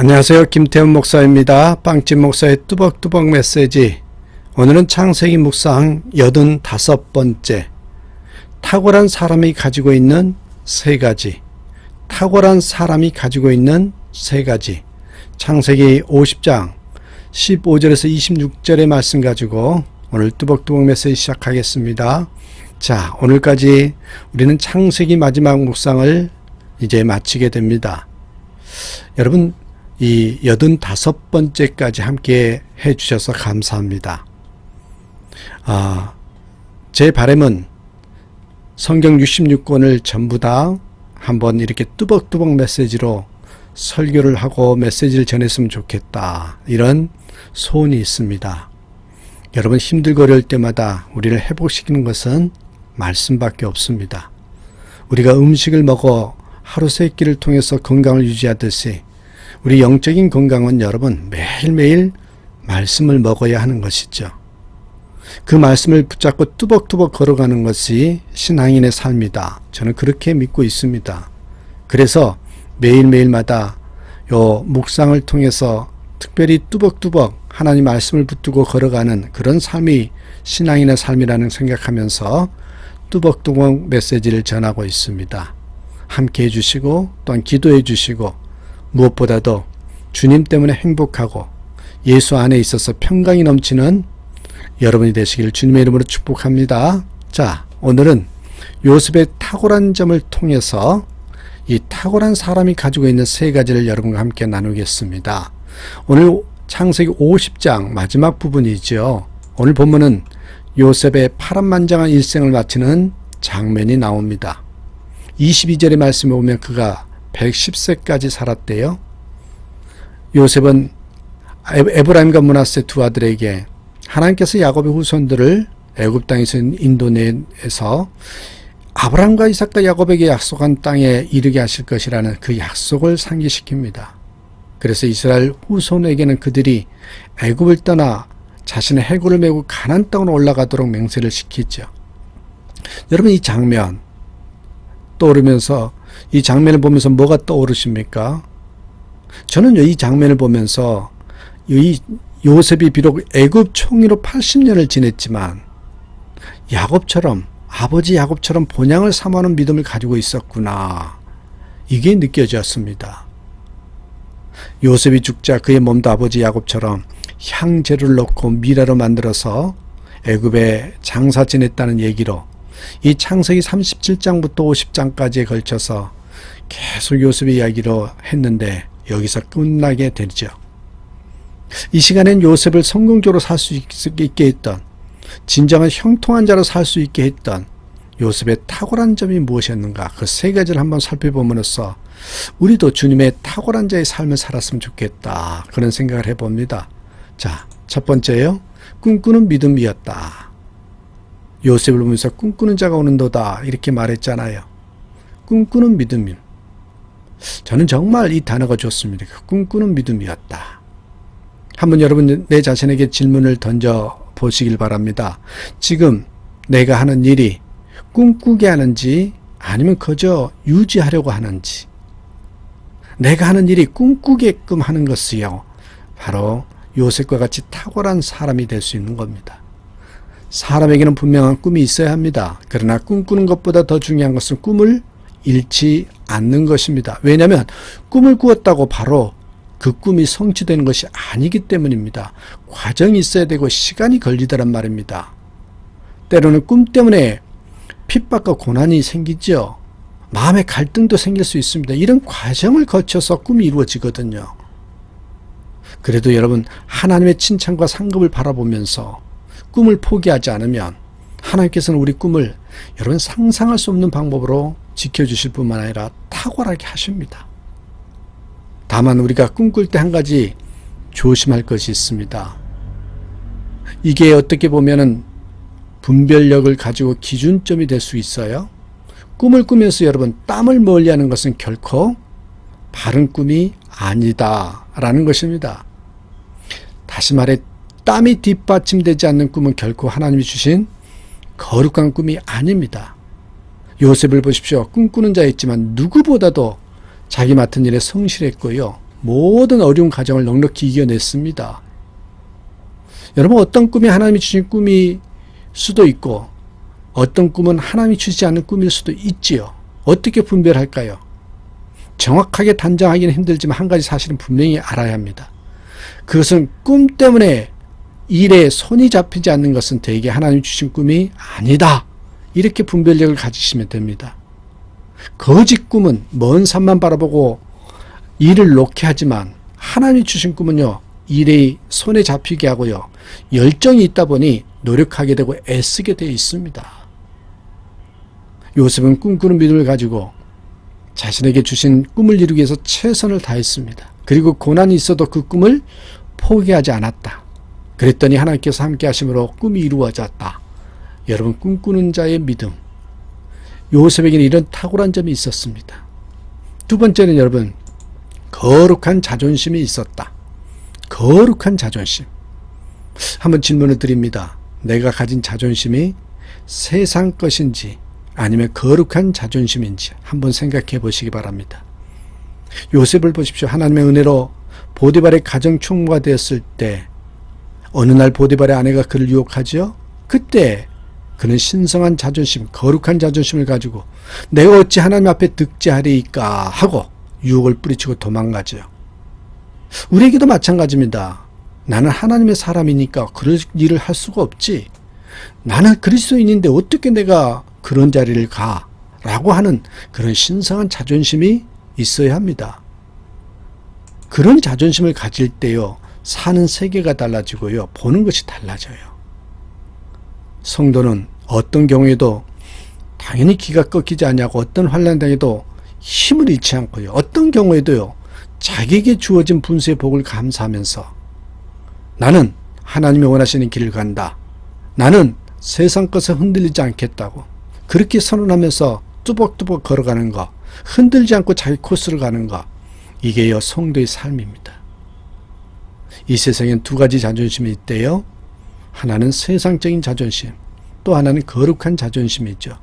안녕하세요. 김태훈 목사입니다. 빵집 목사의 뚜벅뚜벅 메시지. 오늘은 창세기 묵상 85번째. 탁월한 사람이 가지고 있는 세 가지. 탁월한 사람이 가지고 있는 세 가지. 창세기 50장 15절에서 26절의 말씀 가지고 오늘 뚜벅뚜벅 메시지 시작하겠습니다. 자, 오늘까지 우리는 창세기 마지막 묵상을 이제 마치게 됩니다. 여러분, 이 85번째까지 함께 해주셔서 감사합니다. 제 바람은 성경 66권을 전부 다 한번 이렇게 뚜벅뚜벅 메시지로 설교를 하고 메시지를 전했으면 좋겠다. 이런 소원이 있습니다. 여러분 힘들고 어려울 때마다 우리를 회복시키는 것은 말씀밖에 없습니다. 우리가 음식을 먹어 하루 세 끼를 통해서 건강을 유지하듯이 우리 영적인 건강은 여러분 매일매일 말씀을 먹어야 하는 것이죠. 그 말씀을 붙잡고 뚜벅뚜벅 걸어가는 것이 신앙인의 삶이다. 저는 그렇게 믿고 있습니다. 그래서 매일매일마다 요 묵상을 통해서 특별히 뚜벅뚜벅 하나님 말씀을 붙들고 걸어가는 그런 삶이 신앙인의 삶이라는 생각하면서 뚜벅뚜벅 메시지를 전하고 있습니다. 함께 해주시고 또한 기도해 주시고 무엇보다도 주님 때문에 행복하고 예수 안에 있어서 평강이 넘치는 여러분이 되시기를 주님의 이름으로 축복합니다. 자, 오늘은 요셉의 탁월한 점을 통해서 이 탁월한 사람이 가지고 있는 세 가지를 여러분과 함께 나누겠습니다. 오늘 창세기 50장 마지막 부분이죠. 오늘 본문은 요셉의 파란만장한 일생을 마치는 장면이 나옵니다. 22절의 말씀에 보면 그가 110세까지 살았대요. 요셉은 에브라임과 므낫세 두 아들에게 하나님께서 야곱의 후손들을 애굽 땅에서 인도내에서 아브라함과 이삭과 야곱에게 약속한 땅에 이르게 하실 것이라는 그 약속을 상기시킵니다. 그래서 이스라엘 후손에게는 그들이 애굽을 떠나 자신의 해골을 메고 가나안 땅으로 올라가도록 맹세를 시키죠. 여러분 이 장면 떠오르면서 이 장면을 보면서 뭐가 떠오르십니까? 저는요, 이 장면을 보면서 이 요셉이 비록 애굽 총리로 80년을 지냈지만 야곱처럼 아버지 야곱처럼 본향을 사모하는 믿음을 가지고 있었구나. 이게 느껴졌습니다. 요셉이 죽자 그의 몸도 아버지 야곱처럼 향재를 넣고 미라로 만들어서 애굽에 장사 지냈다는 얘기로 이 창세기 37장부터 50장까지에 걸쳐서 계속 요셉의 이야기로 했는데 여기서 끝나게 되죠. 이 시간엔 요셉을 성공적으로 살 수 있게 했던 진정한 형통한 자로 살 수 있게 했던 요셉의 탁월한 점이 무엇이었는가 그 세 가지를 한번 살펴봄으로써 우리도 주님의 탁월한 자의 삶을 살았으면 좋겠다 그런 생각을 해봅니다. 자, 첫 번째요. 꿈꾸는 믿음이었다. 요셉을 보면서 꿈꾸는 자가 오는도다 이렇게 말했잖아요. 꿈꾸는 믿음. 저는 정말 이 단어가 좋습니다. 꿈꾸는 믿음이었다. 한번 여러분 내 자신에게 질문을 던져 보시길 바랍니다. 지금 내가 하는 일이 꿈꾸게 하는지 아니면 그저 유지하려고 하는지. 내가 하는 일이 꿈꾸게끔 하는 것이요. 바로 요셉과 같이 탁월한 사람이 될 수 있는 겁니다. 사람에게는 분명한 꿈이 있어야 합니다. 그러나 꿈꾸는 것보다 더 중요한 것은 꿈을 잃지 않는 것입니다. 왜냐하면 꿈을 꾸었다고 바로 그 꿈이 성취되는 것이 아니기 때문입니다. 과정이 있어야 되고 시간이 걸리더란 말입니다. 때로는 꿈 때문에 핍박과 고난이 생기죠. 마음의 갈등도 생길 수 있습니다. 이런 과정을 거쳐서 꿈이 이루어지거든요. 그래도 여러분 하나님의 칭찬과 상급을 바라보면서 꿈을 포기하지 않으면 하나님께서는 우리 꿈을 여러분 상상할 수 없는 방법으로 지켜주실 뿐만 아니라 탁월하게 하십니다. 다만 우리가 꿈꿀 때 한 가지 조심할 것이 있습니다. 이게 어떻게 보면은 분별력을 가지고 기준점이 될 수 있어요. 꿈을 꾸면서 여러분 땀을 멀리하는 것은 결코 바른 꿈이 아니다라는 것입니다. 다시 말해 땀이 뒷받침되지 않는 꿈은 결코 하나님이 주신 거룩한 꿈이 아닙니다. 요셉을 보십시오. 꿈꾸는 자였지만 누구보다도 자기 맡은 일에 성실했고요. 모든 어려운 가정을 넉넉히 이겨냈습니다. 여러분, 어떤 꿈이 하나님이 주신 꿈일 수도 있고 어떤 꿈은 하나님이 주시지 않는 꿈일 수도 있지요. 어떻게 분별할까요? 정확하게 단정하기는 힘들지만 한 가지 사실은 분명히 알아야 합니다. 그것은 꿈 때문에 일에 손이 잡히지 않는 것은 대개 하나님이 주신 꿈이 아니다. 이렇게 분별력을 가지시면 됩니다. 거짓 꿈은 먼 산만 바라보고 일을 놓게 하지만 하나님이 주신 꿈은요, 일이 손에 잡히게 하고요, 열정이 있다 보니 노력하게 되고 애쓰게 되어 있습니다. 요셉은 꿈꾸는 믿음을 가지고 자신에게 주신 꿈을 이루기 위해서 최선을 다했습니다. 그리고 고난이 있어도 그 꿈을 포기하지 않았다. 그랬더니 하나님께서 함께 하심으로 꿈이 이루어졌다. 여러분, 꿈꾸는 자의 믿음. 요셉에게는 이런 탁월한 점이 있었습니다. 두 번째는 여러분, 거룩한 자존심이 있었다. 거룩한 자존심. 한번 질문을 드립니다. 내가 가진 자존심이 세상 것인지 아니면 거룩한 자존심인지 한번 생각해 보시기 바랍니다. 요셉을 보십시오. 하나님의 은혜로 보디발의 가정 총무가 되었을 때 어느 날 보디발의 아내가 그를 유혹하죠. 그때 그는 신성한 자존심, 거룩한 자존심을 가지고 내가 어찌 하나님 앞에 득제하리이까 하고 유혹을 뿌리치고 도망가죠. 우리에게도 마찬가지입니다. 나는 하나님의 사람이니까 그럴 일을 할 수가 없지. 나는 그리스도인인데 어떻게 내가 그런 자리를 가? 라고 하는 그런 신성한 자존심이 있어야 합니다. 그런 자존심을 가질 때요, 사는 세계가 달라지고요, 보는 것이 달라져요. 성도는 어떤 경우에도 당연히 기가 꺾이지 않냐고 어떤 환난 당해도 힘을 잃지 않고요, 어떤 경우에도요, 자기에게 주어진 분수의 복을 감사하면서 나는 하나님이 원하시는 길을 간다. 나는 세상 것에 흔들리지 않겠다고 그렇게 선언하면서 뚜벅뚜벅 걸어가는 것, 흔들지 않고 자기 코스를 가는 것, 이게요, 성도의 삶입니다. 이 세상엔 두 가지 자존심이 있대요. 하나는 세상적인 자존심, 또 하나는 거룩한 자존심이죠.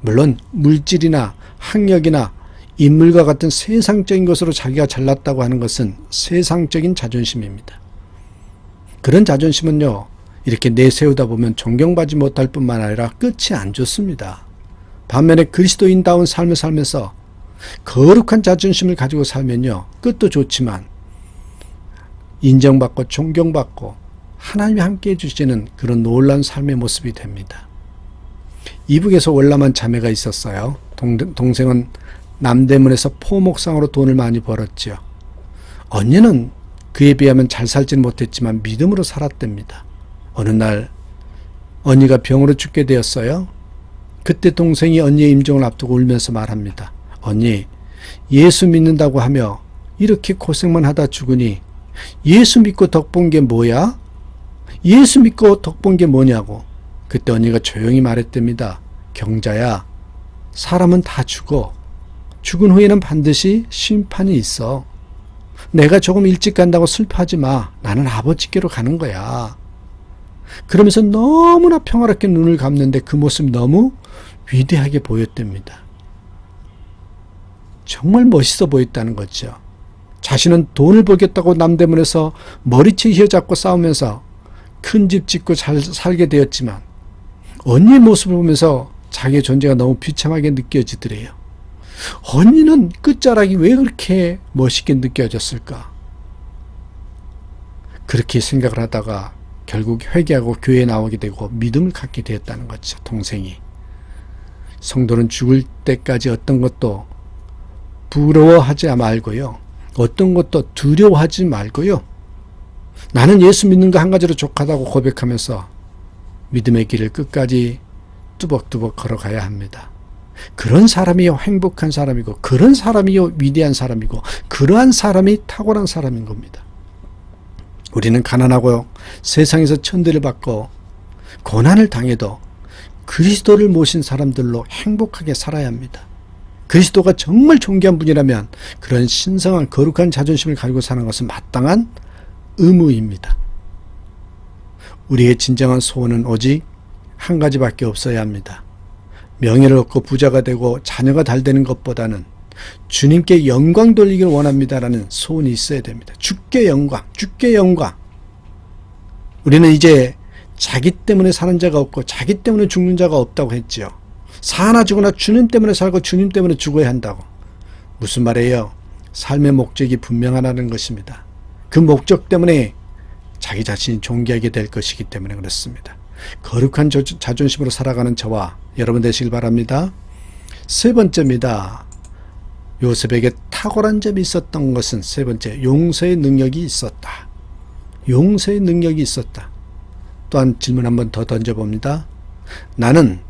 물론 물질이나 학력이나 인물과 같은 세상적인 것으로 자기가 잘났다고 하는 것은 세상적인 자존심입니다. 그런 자존심은요, 이렇게 내세우다 보면 존경받지 못할 뿐만 아니라 끝이 안 좋습니다. 반면에 그리스도인다운 삶을 살면서 거룩한 자존심을 가지고 살면요, 끝도 좋지만 인정받고 존경받고 하나님이 함께 해주시는 그런 놀라운 삶의 모습이 됩니다. 이북에서 월남한 자매가 있었어요. 동생은 남대문에서 포목상으로 돈을 많이 벌었죠. 언니는 그에 비하면 잘 살지는 못했지만 믿음으로 살았답니다. 어느 날 언니가 병으로 죽게 되었어요. 그때 동생이 언니의 임종을 앞두고 울면서 말합니다. 언니, 예수 믿는다고 하며 이렇게 고생만 하다 죽으니 예수 믿고 덕 본 게 뭐야? 예수 믿고 덕 본 게 뭐냐고. 그때 언니가 조용히 말했답니다. 경자야, 사람은 다 죽어. 죽은 후에는 반드시 심판이 있어. 내가 조금 일찍 간다고 슬퍼하지 마. 나는 아버지께로 가는 거야. 그러면서 너무나 평화롭게 눈을 감는데 그 모습이 너무 위대하게 보였답니다. 정말 멋있어 보였다는 거죠. 자신은 돈을 벌겠다고 남대문에서 머리채 휘어잡고 싸우면서 큰 집 짓고 잘 살게 되었지만 언니의 모습을 보면서 자기의 존재가 너무 비참하게 느껴지더래요. 언니는 끝자락이 왜 그렇게 멋있게 느껴졌을까? 그렇게 생각을 하다가 결국 회개하고 교회에 나오게 되고 믿음을 갖게 되었다는 거죠. 동생이. 성도는 죽을 때까지 어떤 것도 부러워하지 말고요, 어떤 것도 두려워하지 말고요, 나는 예수 믿는 거 한 가지로 족하다고 고백하면서 믿음의 길을 끝까지 뚜벅뚜벅 걸어가야 합니다. 그런 사람이요 행복한 사람이고, 그런 사람이요 위대한 사람이고, 그러한 사람이 탁월한 사람인 겁니다. 우리는 가난하고 세상에서 천대를 받고 고난을 당해도 그리스도를 모신 사람들로 행복하게 살아야 합니다. 그리스도가 정말 존귀한 분이라면 그런 신성한 거룩한 자존심을 가지고 사는 것은 마땅한 의무입니다. 우리의 진정한 소원은 오직 한 가지밖에 없어야 합니다. 명예를 얻고 부자가 되고 자녀가 잘 되는 것보다는 주님께 영광 돌리기를 원합니다라는 소원이 있어야 됩니다. 주께 영광, 주께 영광. 우리는 이제 자기 때문에 사는 자가 없고 자기 때문에 죽는 자가 없다고 했지요. 사나 죽으나 주님 때문에 살고 주님 때문에 죽어야 한다고. 무슨 말이에요? 삶의 목적이 분명하다는 것입니다. 그 목적 때문에 자기 자신이 존귀하게 될 것이기 때문에 그렇습니다. 거룩한 자존심으로 살아가는 저와 여러분 되시길 바랍니다. 세 번째입니다. 요셉에게 탁월한 점이 있었던 것은 세 번째, 용서의 능력이 있었다. 용서의 능력이 있었다. 또한 질문 한번 더 던져봅니다. 나는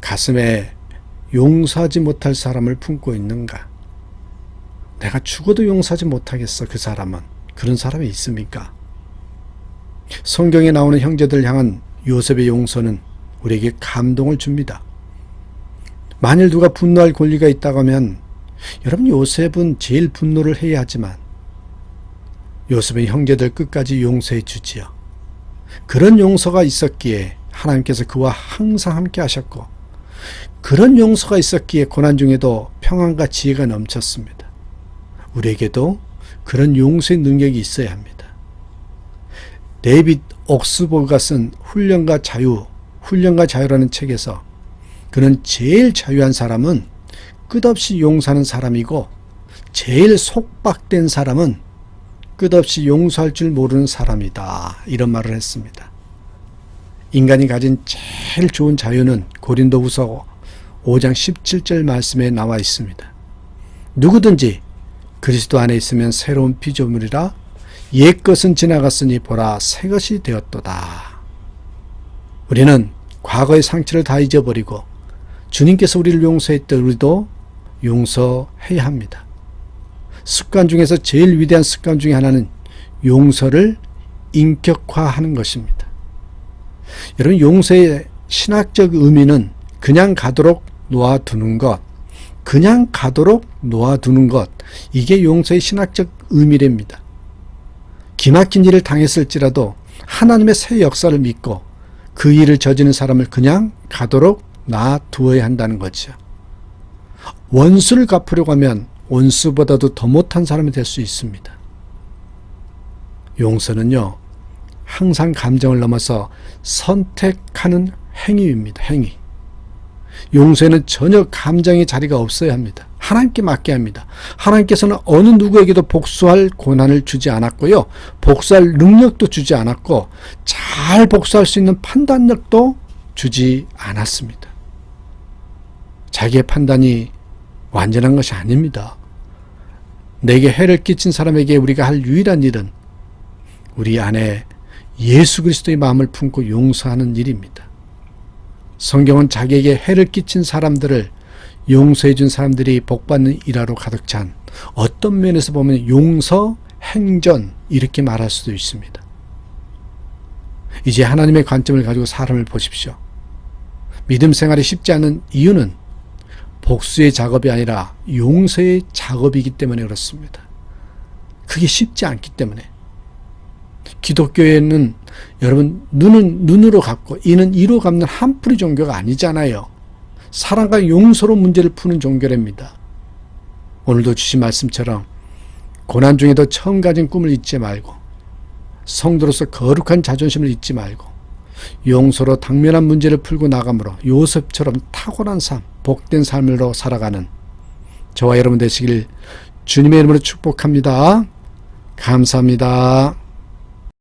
가슴에 용서하지 못할 사람을 품고 있는가? 내가 죽어도 용서하지 못하겠어, 그 사람은. 그런 사람이 있습니까? 성경에 나오는 형제들 향한 요셉의 용서는 우리에게 감동을 줍니다. 만일 누가 분노할 권리가 있다고 하면 여러분, 요셉은 제일 분노를 해야 하지만 요셉의 형제들 끝까지 용서해 주지요. 그런 용서가 있었기에 하나님께서 그와 항상 함께 하셨고, 그런 용서가 있었기에 고난 중에도 평안과 지혜가 넘쳤습니다. 우리에게도 그런 용서의 능력이 있어야 합니다. 데이빗 옥스보가 쓴 훈련과 자유라는 책에서 그는 제일 자유한 사람은 끝없이 용서하는 사람이고, 제일 속박된 사람은 끝없이 용서할 줄 모르는 사람이다, 이런 말을 했습니다. 인간이 가진 제일 좋은 자유는 고린도후서 5장 17절 말씀에 나와 있습니다. 누구든지 그리스도 안에 있으면 새로운 피조물이라, 옛 것은 지나갔으니 보라 새 것이 되었도다. 우리는 과거의 상처를 다 잊어버리고 주님께서 우리를 용서했던 우리도 용서해야 합니다. 습관 중에서 제일 위대한 습관 중에 하나는 용서를 인격화하는 것입니다. 여러분, 용서의 신학적 의미는 그냥 가도록 놓아두는 것, 이게 용서의 신학적 의미랍니다. 기막힌 일을 당했을지라도 하나님의 새 역사를 믿고 그 일을 저지른 사람을 그냥 가도록 놔두어야 한다는 거죠. 원수를 갚으려고 하면 원수보다도 더 못한 사람이 될 수 있습니다. 용서는요, 항상 감정을 넘어서 선택하는 행위입니다. 행위. 용서에는 전혀 감정의 자리가 없어야 합니다. 하나님께 맡겨야 합니다. 하나님께서는 어느 누구에게도 복수할 권한을 주지 않았고요, 복수할 능력도 주지 않았고, 잘 복수할 수 있는 판단력도 주지 않았습니다. 자기의 판단이 완전한 것이 아닙니다. 내게 해를 끼친 사람에게 우리가 할 유일한 일은 우리 안에 예수 그리스도의 마음을 품고 용서하는 일입니다. 성경은 자기에게 해를 끼친 사람들을 용서해 준 사람들이 복받는 일화로 가득 찬, 어떤 면에서 보면 용서 행전, 이렇게 말할 수도 있습니다. 이제 하나님의 관점을 가지고 사람을 보십시오. 믿음 생활이 쉽지 않은 이유는 복수의 작업이 아니라 용서의 작업이기 때문에 그렇습니다. 그게 쉽지 않기 때문에. 기독교에는 여러분, 눈은 눈으로 갚고 이는 이로 갚는 한풀이 종교가 아니잖아요. 사랑과 용서로 문제를 푸는 종교랍니다. 오늘도 주신 말씀처럼 고난 중에도 처음 가진 꿈을 잊지 말고, 성도로서 거룩한 자존심을 잊지 말고, 용서로 당면한 문제를 풀고 나감으로 요셉처럼 탁월한 삶, 복된 삶으로 살아가는 저와 여러분 되시길 주님의 이름으로 축복합니다. 감사합니다.